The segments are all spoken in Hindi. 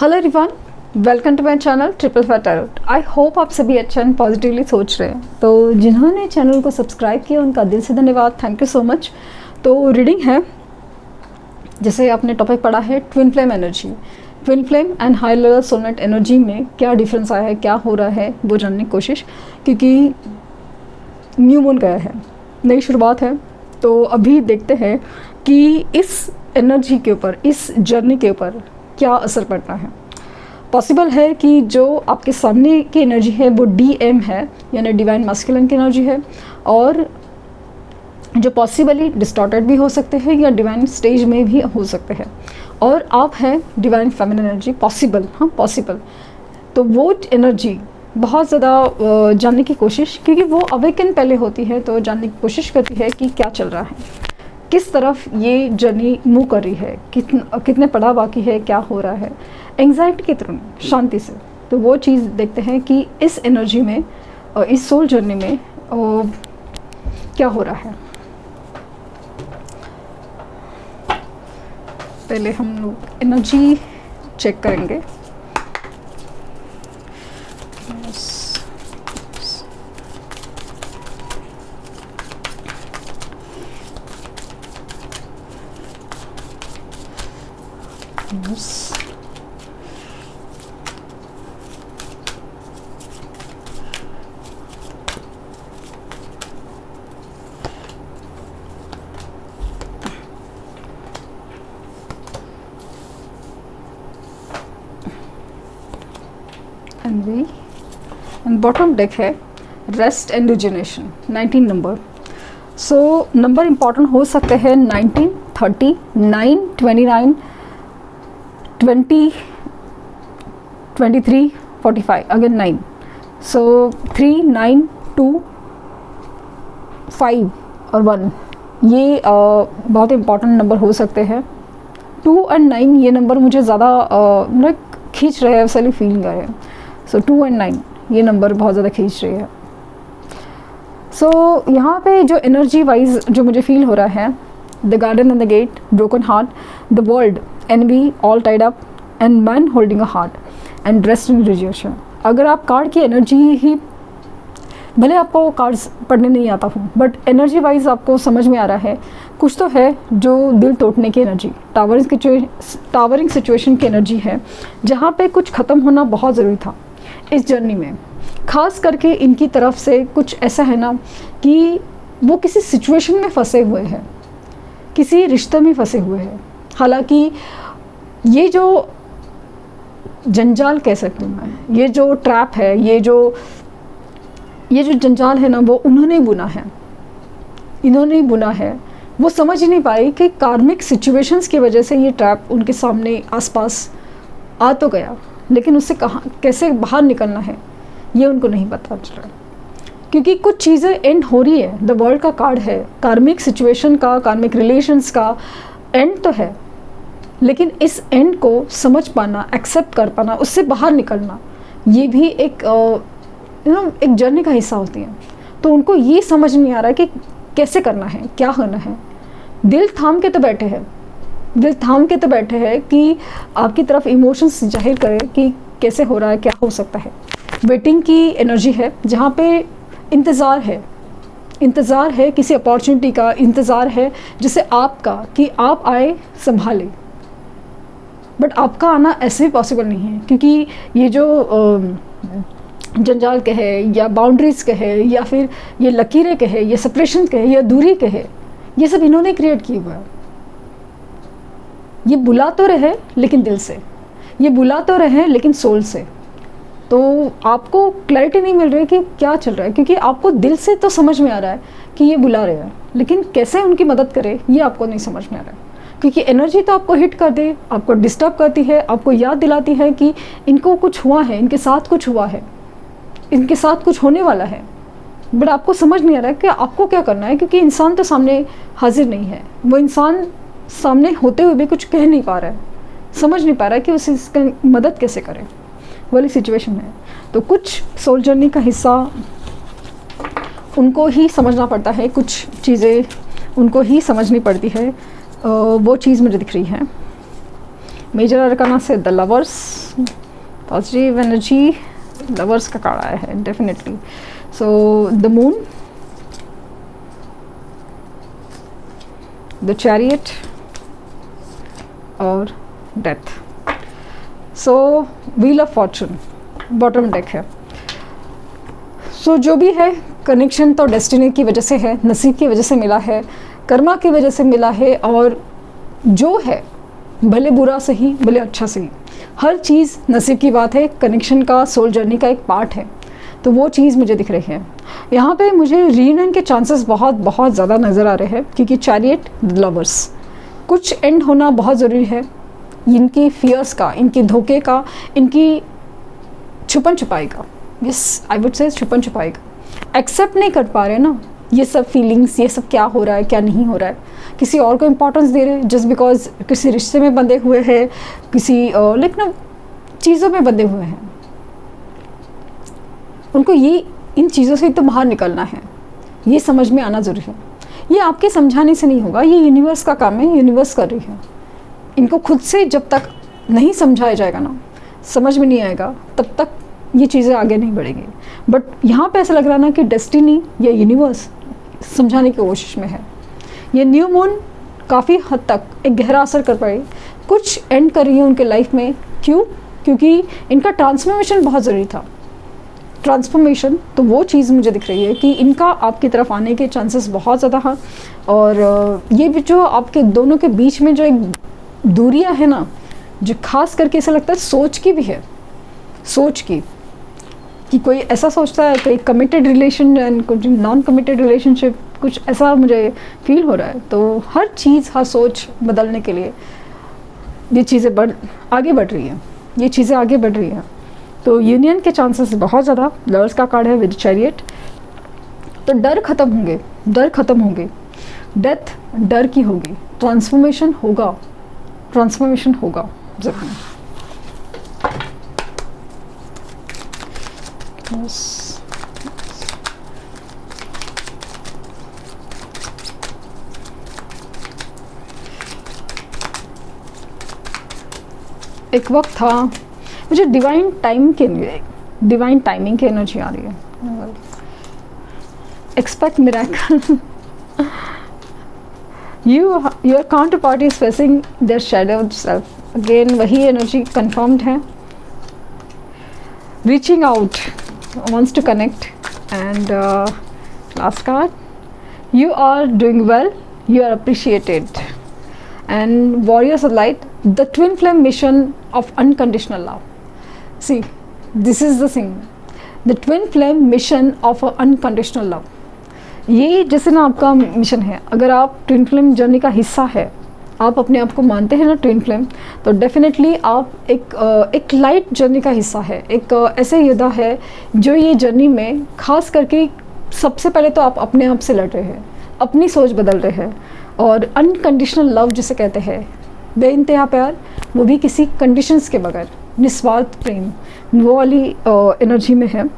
Hello everyone, welcome to my channel triple five tarot. I hope आप सभी अच्छा एंड पॉजिटिवली सोच रहे हैं। तो जिन्होंने चैनल को सब्सक्राइब किया उनका दिल से धन्यवाद, थैंक यू सो मच। तो रीडिंग है, जैसे आपने टॉपिक पढ़ा है twin flame energy. Twin flame and high level soulmate energy में क्या डिफरेंस आया है, क्या हो रहा है, वो जानने की कोशिश, क्योंकि न्यू मून गया है, नई शुरुआत है। तो अभी देखते हैं कि इस एनर्जी के ऊपर, इस जर्नी के ऊपर क्या असर पड़ता है। पॉसिबल है कि जो आपके सामने की एनर्जी है वो DM है, यानी डिवाइन मैस्कुलिन की एनर्जी है, और जो पॉसिबली डिस्टॉर्टेड भी हो सकते हैं या डिवाइन स्टेज में भी हो सकते हैं, और आप हैं डिवाइन फेमिनिन एनर्जी। पॉसिबल, हाँ पॉसिबल। तो वो एनर्जी बहुत ज़्यादा जानने की कोशिश, क्योंकि वो अवेकन पहले होती है, तो जानने की कोशिश करती है कि क्या चल रहा है, किस तरफ ये जर्नी मूव कर रही है, कितने पड़ाव बाकी है, क्या हो रहा है, एंग्जाइटी की तरह शांति से। तो वो चीज़ देखते हैं कि इस एनर्जी में, इस सोल जर्नी में क्या हो रहा है। पहले हम लोग एनर्जी चेक करेंगे। एंड बॉटम डेक है rest and rejuvenation, 19 number. So number important हो सकते हैं 19, 30, 9, 29, 20, 23, 45, अगेन 9। सो 3, 9, 2, 5 और 1, ये बहुत इम्पॉर्टेंट नंबर हो सकते हैं। 2 और 9 ये नंबर मुझे ज़्यादा खींच रहे हैं, वैसे फीलिंग आ रहे हैं। सो 2 और 9 ये नंबर बहुत ज़्यादा खींच रही है। सो यहाँ पे जो एनर्जी वाइज जो मुझे फील हो रहा है, the garden and the gate, broken heart, the world, envy, all tied up, and man holding a heart, and rest in rejuvenation. अगर आप कार्ड की एनर्जी ही, भले आपको कार्ड्स पढ़ने नहीं आता हो, बट एनर्जी वाइज आपको समझ में आ रहा है कुछ तो है जो दिल तोड़ने की एनर्जी, टावरिंग सिचुएशन की एनर्जी है, जहाँ पे कुछ ख़त्म होना बहुत ज़रूरी था इस जर्नी में। ख़ास करके इनकी तरफ से कुछ ऐसा है ना कि वो किसी सिचुएशन में फंसे हुए हैं, किसी रिश्ते में फंसे हुए हैं। हालांकि ये जो जंजाल कह सकती हूँ मैं, ये जो ट्रैप है, ये जो जंजाल है ना, वो उन्होंने बुना है, इन्होंने बुना है। वो समझ ही नहीं पाए कि कार्मिक सिचुएशंस की वजह से ये ट्रैप उनके सामने आसपास आ तो गया, लेकिन उससे कहाँ कैसे बाहर निकलना है ये उनको नहीं पता चल रहा, क्योंकि कुछ चीज़ें एंड हो रही है। द वर्ल्ड का कार्ड है, कार्मिक सिचुएशन का, कार्मिक रिलेशंस का एंड तो है, लेकिन इस एंड को समझ पाना, एक्सेप्ट कर पाना, उससे बाहर निकलना, ये भी एक एक जर्नी का हिस्सा होती है। तो उनको ये समझ नहीं आ रहा है कि कैसे करना है, क्या करना है। दिल थाम के तो बैठे हैं, दिल थाम के तो बैठे हैं कि आपकी तरफ इमोशंस जाहिर करें कि कैसे हो रहा है, क्या हो सकता है। वेटिंग की एनर्जी है, जहाँ पे इंतज़ार है किसी अपॉर्चुनिटी का, इंतज़ार है जैसे आपका कि आप आए संभाले। बट आपका आना ऐसे भी पॉसिबल नहीं है, क्योंकि ये जो जंजाल कहे या बाउंड्रीज कहे या फिर ये लकीरें कहे, ये सेपरेशन कहे या दूरी कहे, ये सब इन्होंने क्रिएट किया हुआ है। ये बुला तो रहे लेकिन दिल से, ये बुला तो रहे लेकिन सोल से। तो आपको क्लैरिटी नहीं मिल रही कि क्या चल रहा है, क्योंकि आपको दिल से तो समझ में आ रहा है कि ये बुला रहे हैं, लेकिन कैसे उनकी मदद करें ये आपको नहीं समझ में आ रहा है। क्योंकि एनर्जी तो आपको हिट कर दे, आपको डिस्टर्ब करती है, आपको याद दिलाती है कि इनको कुछ हुआ है, इनके साथ कुछ हुआ है, इनके साथ कुछ होने वाला है, बट आपको समझ नहीं आ रहा है कि आपको क्या करना है, क्योंकि इंसान तो सामने हाजिर नहीं है। वो इंसान सामने होते हुए भी कुछ कह नहीं पा रहा है, समझ नहीं पा रहा है कि उसे इसका मदद कैसे करें, वाली सिचुएशन है। तो कुछ सोल जर्नी का हिस्सा उनको ही समझना पड़ता है, कुछ चीज़ें उनको ही समझनी पड़ती है। वो चीज़ मुझे दिख रही है। मेजर अरकाना से the lovers, positive energy, lovers का कार्ड आया है definitely. So the moon, the chariot और death. So wheel of fortune bottom deck है। सो जो भी है कनेक्शन तो डेस्टिनी की वजह से है, नसीब की वजह से मिला है, कर्मा की वजह से मिला है, और जो है भले बुरा सही भले अच्छा सही, हर चीज़ नसीब की बात है, कनेक्शन का सोल जर्नी का एक पार्ट है। तो वो चीज़ मुझे दिख रही है यहाँ पे। मुझे रीयूनियन के चांसेस बहुत बहुत ज़्यादा नज़र आ रहे हैं, क्योंकि चैरियट लवर्स, कुछ एंड होना बहुत ज़रूरी है। इनकी फियर्स का, इनकी धोखे का, इनकी छुपन छुपाई का, यस आई वुड से छुपन छुपाई का, एक्सेप्ट नहीं कर पा रहे ना ये सब फीलिंग्स, ये सब क्या हो रहा है क्या नहीं हो रहा है, किसी और को इम्पोर्टेंस दे रहे हैं जस्ट बिकॉज किसी रिश्ते में बंधे हुए हैं, किसी लाइक ना चीज़ों में बंधे हुए हैं। उनको ये इन चीज़ों से तो बाहर निकलना है, ये समझ में आना ज़रूरी है। ये आपके समझाने से नहीं होगा, ये यूनिवर्स का काम है, यूनिवर्स कर रही है। इनको खुद से जब तक नहीं समझाया जाएगा ना, समझ में नहीं आएगा, तब तक ये चीज़ें आगे नहीं बढ़ेंगी। बट यहाँ पे ऐसा लग रहा है ना कि डेस्टिनी या यूनिवर्स समझाने की कोशिश में है। ये न्यू मून काफ़ी हद तक एक गहरा असर कर पाए, कुछ एंड कर रही है उनके लाइफ में। क्यों? क्योंकि इनका ट्रांसफॉर्मेशन बहुत ज़रूरी था। ट्रांसफॉर्मेशन, तो वो चीज़ मुझे दिख रही है कि इनका आपकी तरफ आने के चांसेस बहुत ज़्यादा हैं। और ये भी जो आपके दोनों के बीच में जो एक दूरियां है ना, जो खास करके ऐसा लगता है सोच की भी है, सोच की, कि कोई ऐसा सोचता है, कोई कमिटेड रिलेशन एंड कुछ नॉन कमिटेड रिलेशनशिप, कुछ ऐसा मुझे फील हो रहा है। तो हर चीज़, हर सोच बदलने के लिए ये चीज़ें आगे बढ़ रही हैं, ये चीज़ें आगे बढ़ रही हैं। तो यूनियन के चांसेस बहुत ज़्यादा। लवर्स का कार्ड है विद चैरियट। तो डर खत्म होंगे, डर खत्म होंगे, डेथ डर की होगी, ट्रांसफॉर्मेशन होगा, ट्रांसफॉर्मेशन होगा ज़रूर। एक वक्त था, मुझे डिवाइन टाइमिंग की एनर्जी आ रही है। Expect miracle. Your counter party is facing their shadow self. Again वही एनर्जी कंफर्म्ड है। Reaching out, wants to connect, and last card, you are doing well, you are appreciated, and warriors of light, the twin flame mission of unconditional love. See, this is the thing, the twin flame mission of unconditional love. ये जैसे ना आपका मिशन है, अगर आप ट्विन फ्लेम जर्नी का हिस्सा है, आप अपने आप को मानते हैं ना ट्विन फ्लेम, तो डेफिनेटली आप एक लाइट जर्नी का हिस्सा है, एक ऐसे योद्धा है जो ये जर्नी में खास करके सबसे पहले तो आप अपने आप से लड़ रहे हैं, अपनी सोच बदल रहे हैं, और अनकंडीशनल लव जिसे कहते हैं, बेइंतहा प्यार, वो भी किसी कंडीशंस के बगैर, निस्वार्थ प्रेम, वो वाली एनर्जी में है।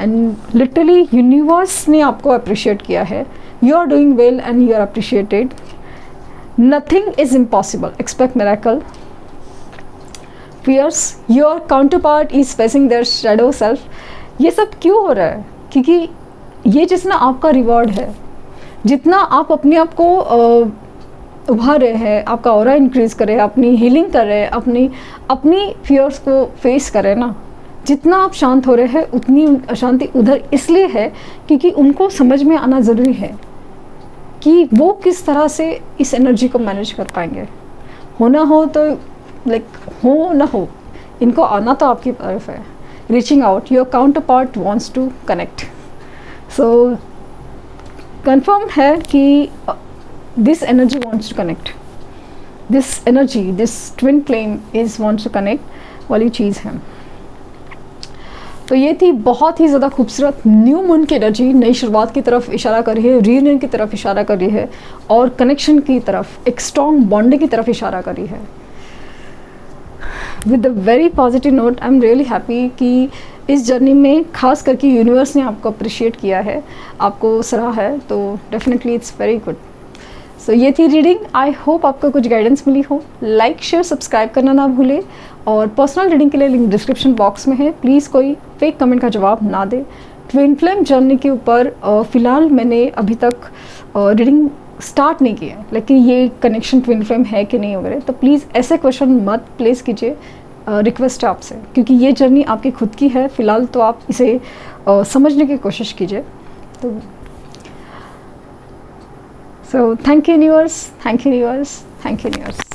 एंड लिटरली यूनिवर्स ने आपको अप्रिशिएट किया है। You are doing well and you are appreciated. Nothing is impossible. Expect miracle. Fears. Your counterpart is facing their shadow self. ये सब क्यों हो रहा है? क्योंकि ये जितना आपका रिवॉर्ड है, जितना आप अपने आप को उभार रहे हैं, आपका ऑरा इंक्रीज कर रहे हैं, अपनी हीलिंग कर रहे हैं, अपनी फियर्स को फेस कर रहे हैं ना, जितना आप शांत हो रहे हैं उतनी अशांति उधर इसलिए है क्योंकि उनको समझ में आना ज़रूरी है कि वो किस तरह से इस एनर्जी को मैनेज कर पाएंगे। होना हो तो लाइक हो ना हो, इनको आना तो आपकी तरफ है। Reaching out, your counter part wants to connect. So confirm है कि this energy wants to connect, this energy, this twin flame is wants to connect वाली चीज़ है। तो ये थी बहुत ही ज़्यादा खूबसूरत न्यू मून की एनर्जी, नई शुरुआत की तरफ इशारा कर रही है, रीयूनियन की तरफ इशारा कर रही है, और कनेक्शन की तरफ, एक स्ट्रॉन्ग बॉन्डिंग की तरफ इशारा कर रही है। With a very positive note, I am really happy कि इस जर्नी में खास करके यूनिवर्स ने आपको अप्रिशिएट किया है, आपको सराहा है, तो डेफिनेटली इट्स वेरी गुड। सो ये थी रीडिंग। आई होप आपको कुछ गाइडेंस मिली हो। लाइक शेयर सब्सक्राइब करना ना भूलें, और पर्सनल रीडिंग के लिए लिंक डिस्क्रिप्शन बॉक्स में है। प्लीज़ कोई फेक कमेंट का जवाब ना दे। ट्विन फ्लेम जर्नी के ऊपर फ़िलहाल मैंने अभी तक रीडिंग स्टार्ट नहीं किया है, लेकिन ये कनेक्शन ट्विन फ्लेम है कि नहीं वगैरह, तो प्लीज़ ऐसे क्वेश्चन मत प्लेस कीजिए। रिक्वेस्ट है आपसे, क्योंकि ये जर्नी आपकी खुद की है। फ़िलहाल तो आप इसे समझने की कोशिश कीजिए। तो so thank you universe, thank you universe, thank you universe.